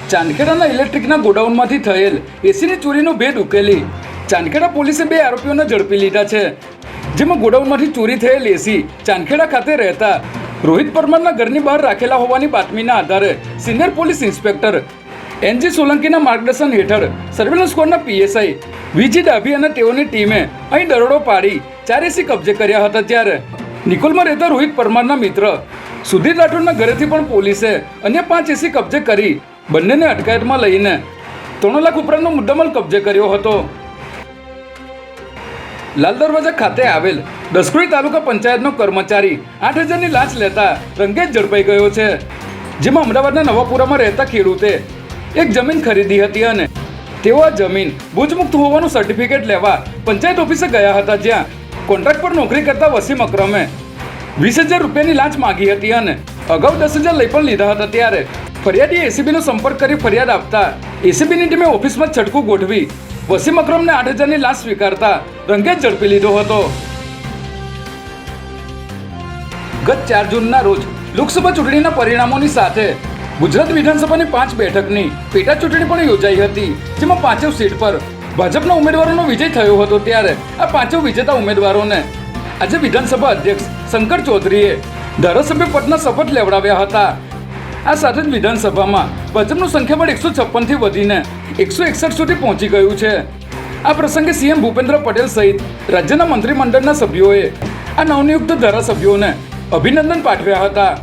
ચાંદખેડાના ઇલેક્ટ્રિકના ગોડાઉનમાંથી થયેલ એસીની ચોરીનો ભેદ ઉકેલી ચાંદખેડા પોલીસે 2 આરોપીઓને ઝડપી લીધા છે, જેમાં ગોડાઉનમાંથી ચોરી થયેલ એસી ચાંદખેડા ખાતે રહેતા રોહિત પરમારના ઘરની બહાર રાખેલા હોવાની બાતમીના આધારે સિનિયર પોલીસ ઇન્સ્પેક્ટર એનજી સોલંકીના માર્ગદર્શન હેઠળ સર્વેલન્સ સ્ક્વોડના પીએસઆઈ વીજી ડાભી અને તેઓની ટીમે અહીં દરોડો પાડી 4 એસી કબજે કર્યા હતા। ત્યારે નિકોલમાં રહેતા રોહિત પરમારના મિત્ર સુધીર રાઠોડના ઘરેથી પણ પોલીસે અન્ય 5 એસી કબજે કરી બંનેને અટકાયતમાં લઈને 3 લાખ ઉપરાંતનો મુદ્દામાલ કબજે કર્યો હતો। લાલ દરવાજા ખાતે આવેલ દસક્રોઈ તાલુકા પંચાયતનો કર્મચારી 8,000ની લાંચ લેતા રંગે જ ઝડપાઈ ગયો છે, જેમાં અમદાવાદના નવાપુરામાં રહેતા ખેડૂતે એક જમીન ખરીદી હતી અને તેઓ આ જમીન ભૂજમુક્ત હોવાનું સર્ટિફિકેટ લેવા પંચાયત ઓફિસે ગયા હતા, જ્યાં કોન્ટ્રાક્ટ પર નોકરી કરતા વસીમ અકરમે 20,000 રૂપિયાની લાંચ માંગી હતી અને અગાઉ 10,000 લઈ પણ લીધા હતા। ત્યારે ફરિયાદીએ એસીબીનો સંપર્ક કરી ફરિયાદ આપતા એસીબીની ટીમે ઓફિસમાં છટકું ગોઠવી વસીમ અકરમને 8,000ની લાંચ સ્વીકારતા રંગે જ ઝડપી લીધો હતો। ગત 4 જૂનના રોજ લોકસભા ચૂંટણીના પરિણામોની સાથે ગુજરાત વિધાનસભાની 5 બેઠકની પેટા ચૂંટણી પણ યોજાઈ હતી, જેમાં 5 સીટ પર ભાજપના ઉમેદવારોનો વિજય થયો હતો। ત્યારે આ 5 વિજેતા ઉમેદવારોને આજે વિધાનસભા અધ્યક્ષ શંકર ચૌધરીએ ધારાસભ્ય પદના શપથ લેવડાવ્યા હતા। આ સાથે જ વિધાનસભામાં ભાજપનું સંખ્યાબળ 156થી વધીને 161 સુધી પહોંચી ગયું છે। આ પ્રસંગે સીએમ ભૂપેન્દ્ર પટેલ સહિત રાજ્યના મંત્રીમંડળના સભ્યોએ આ નવનિયુક્ત ધારાસભ્યોને અભિનંદન પાઠવ્યા હતા।